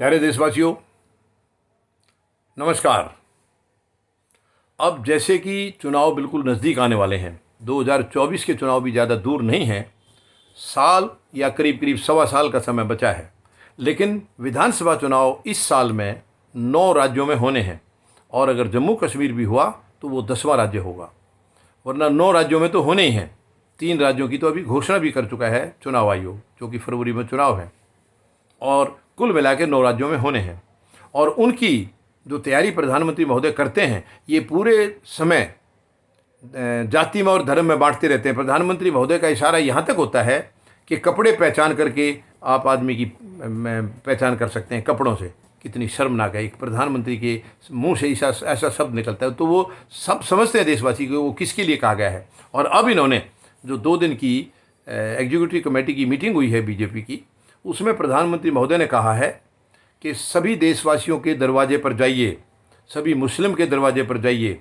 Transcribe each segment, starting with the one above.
प्यारे देशवासियों, नमस्कार। अब जैसे कि चुनाव बिल्कुल नज़दीक आने वाले हैं, 2024 के चुनाव भी ज़्यादा दूर नहीं हैं, साल या करीब करीब सवा साल का समय बचा है। लेकिन विधानसभा चुनाव इस साल में 9 राज्यों में होने हैं और अगर जम्मू कश्मीर भी हुआ तो वो 10वां राज्य होगा, वरना 9 राज्यों में तो होने ही हैं। 3 राज्यों की तो अभी घोषणा भी कर चुका है चुनाव आयोग, जो कि फरवरी में चुनाव है, और कुल मिला के 9 राज्यों में होने हैं। और उनकी जो तैयारी प्रधानमंत्री महोदय करते हैं, ये पूरे समय जाति में और धर्म में बांटते रहते हैं। प्रधानमंत्री महोदय का इशारा यहाँ तक होता है कि कपड़े पहचान करके आप आदमी की पहचान कर सकते हैं कपड़ों से। कितनी शर्मनाक है, एक प्रधानमंत्री के मुंह से ऐसा शब्द निकलता है। तो वो सब समझते हैं देशवासी को वो किसके लिए कहा गया है। और अब इन्होंने जो 2 दिन की एग्जीक्यूटिव कमेटी की मीटिंग हुई है बीजेपी की, उसमें प्रधानमंत्री महोदय ने कहा है कि सभी देशवासियों के दरवाजे पर जाइए, सभी मुस्लिम के दरवाजे पर जाइए,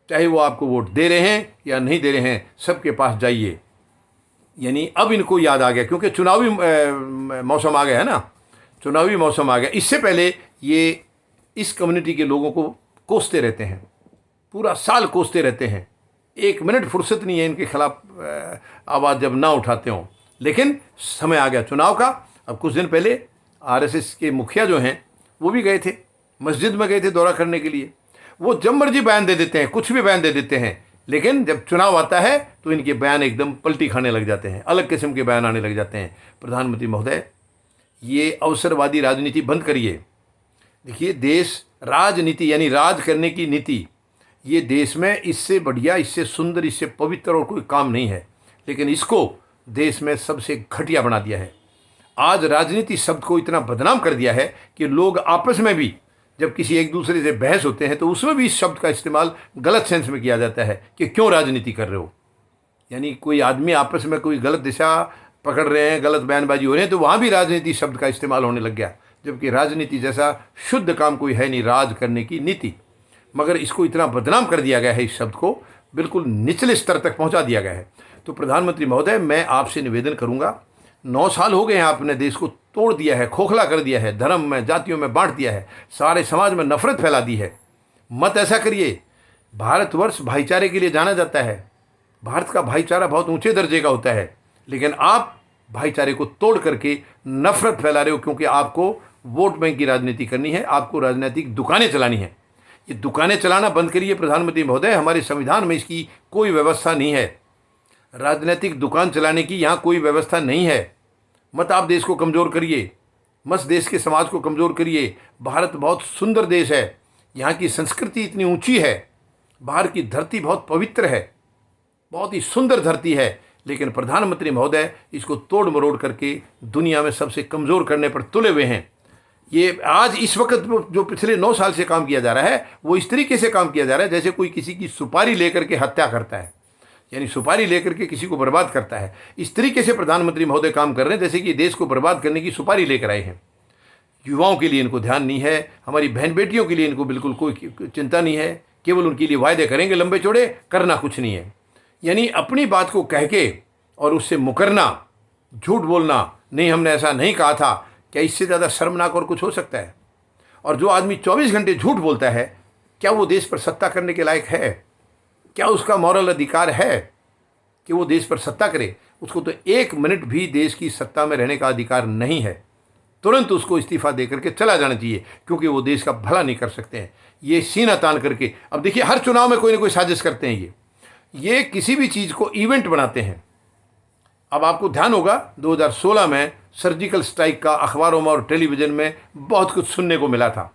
चाहे वो आपको वोट दे रहे हैं या नहीं दे रहे हैं, सबके पास जाइए। यानी अब इनको याद आ गया, क्योंकि चुनावी मौसम आ गया है ना, चुनावी मौसम आ गया। इससे पहले ये इस कम्युनिटी के लोगों को कोसते रहते हैं, पूरा साल कोसते रहते हैं, 1 मिनट फुर्सत नहीं है इनके खिलाफ आवाज़ जब ना उठाते हों। लेकिन समय आ गया चुनाव का। अब कुछ दिन पहले आरएसएस के मुखिया जो हैं वो भी गए थे, मस्जिद में गए थे दौरा करने के लिए। वो जब मर्जी बयान दे देते हैं, कुछ भी बयान दे देते हैं, लेकिन जब चुनाव आता है तो इनके बयान एकदम पलटी खाने लग जाते हैं, अलग किस्म के बयान आने लग जाते हैं। प्रधानमंत्री महोदय, ये अवसरवादी राजनीति बंद करिए। देखिए, देश राजनीति यानी राज करने की नीति, ये देश में इससे बढ़िया, इससे सुंदर, इससे पवित्र और कोई काम नहीं है। लेकिन इसको देश में सबसे घटिया बना दिया है। आज राजनीति शब्द को इतना बदनाम कर दिया है कि लोग आपस में भी जब किसी एक दूसरे से बहस होते हैं तो उसमें भी इस शब्द का इस्तेमाल गलत सेंस में किया जाता है कि क्यों राजनीति कर रहे हो। यानी कोई आदमी आपस में कोई गलत दिशा पकड़ रहे हैं, गलत बयानबाजी हो रही है, तो वहाँ भी राजनीति शब्द का इस्तेमाल होने लग गया, जबकि राजनीति जैसा शुद्ध काम कोई है नहीं, राज करने की नीति। मगर इसको इतना बदनाम कर दिया गया है, इस शब्द को बिल्कुल निचले स्तर तक पहुँचा दिया गया है। तो प्रधानमंत्री महोदय, मैं आपसे निवेदन करूँगा, 9 साल हो गए हैं, आपने देश को तोड़ दिया है, खोखला कर दिया है, धर्म में, जातियों में बांट दिया है, सारे समाज में नफरत फैला दी है। मत ऐसा करिए। भारतवर्ष भाईचारे के लिए जाना जाता है, भारत का भाईचारा बहुत ऊंचे दर्जे का होता है, लेकिन आप भाईचारे को तोड़ करके नफरत फैला रहे हो, क्योंकि आपको वोट बैंक की राजनीति करनी है, आपको राजनीतिक दुकानें चलानी है। ये दुकानें चलाना बंद करिए प्रधानमंत्री महोदय। हमारे संविधान में इसकी कोई व्यवस्था नहीं है, राजनीतिक दुकान चलाने की यहाँ कोई व्यवस्था नहीं है। मत आप देश को कमज़ोर करिए, मत देश के समाज को कमज़ोर करिए। भारत बहुत सुंदर देश है, यहाँ की संस्कृति इतनी ऊंची है, बाहर की धरती बहुत पवित्र है, बहुत ही सुंदर धरती है, लेकिन प्रधानमंत्री महोदय इसको तोड़ मरोड़ करके दुनिया में सबसे कमज़ोर करने पर तुले हुए हैं। ये आज इस वक्त जो पिछले 9 साल से काम किया जा रहा है, वो इस तरीके से काम किया जा रहा है जैसे कोई किसी की सुपारी लेकर के हत्या करता है, यानी सुपारी लेकर के किसी को बर्बाद करता है। इस तरीके से प्रधानमंत्री महोदय काम कर रहे हैं जैसे कि देश को बर्बाद करने की सुपारी लेकर आए हैं। युवाओं के लिए इनको ध्यान नहीं है, हमारी बहन बेटियों के लिए इनको बिल्कुल कोई चिंता नहीं है, केवल उनके लिए वायदे करेंगे लंबे चौड़े, करना कुछ नहीं है। यानी अपनी बात को कह के और उससे मुकरना, झूठ बोलना, नहीं हमने ऐसा नहीं कहा था, क्या इससे ज़्यादा शर्मनाक और कुछ हो सकता है? और जो आदमी 24 घंटे झूठ बोलता है, क्या वो देश पर सत्ता करने के लायक है? क्या उसका मॉरल अधिकार है कि वो देश पर सत्ता करे? उसको तो 1 मिनट भी देश की सत्ता में रहने का अधिकार नहीं है। तुरंत उसको इस्तीफा दे करके चला जाना चाहिए, क्योंकि वो देश का भला नहीं कर सकते हैं। ये सीना तान करके, अब देखिए हर चुनाव में कोई ना कोई साजिश करते हैं। ये किसी भी चीज़ को इवेंट बनाते हैं। अब आपको ध्यान होगा 2016 में सर्जिकल स्ट्राइक का अखबारों में और टेलीविज़न में बहुत कुछ सुनने को मिला था।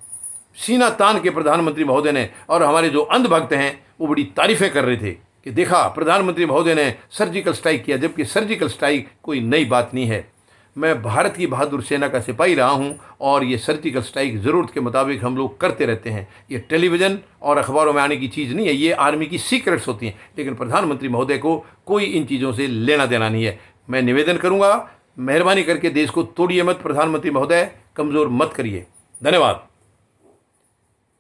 सीना तान के प्रधानमंत्री महोदय ने, और हमारे जो अंधभक्त हैं वो बड़ी तारीफ़ें कर रहे थे कि देखा प्रधानमंत्री महोदय ने सर्जिकल स्ट्राइक किया, जबकि सर्जिकल स्ट्राइक कोई नई बात नहीं है। मैं भारत की बहादुर सेना का सिपाही रहा हूं, और ये सर्जिकल स्ट्राइक ज़रूरत के मुताबिक हम लोग करते रहते हैं। ये टेलीविज़न और अखबारों में आने की चीज़ नहीं है, ये आर्मी की सीक्रेट्स होती हैं। लेकिन प्रधानमंत्री महोदय को कोई इन चीज़ों से लेना देना नहीं है। मैं निवेदन करूँगा, मेहरबानी करके देश को तोड़िए मत प्रधानमंत्री महोदय, कमज़ोर मत करिए। धन्यवाद।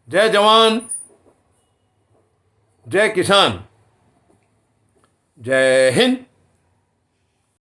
जय जवान, जय किसान, जय हिंद।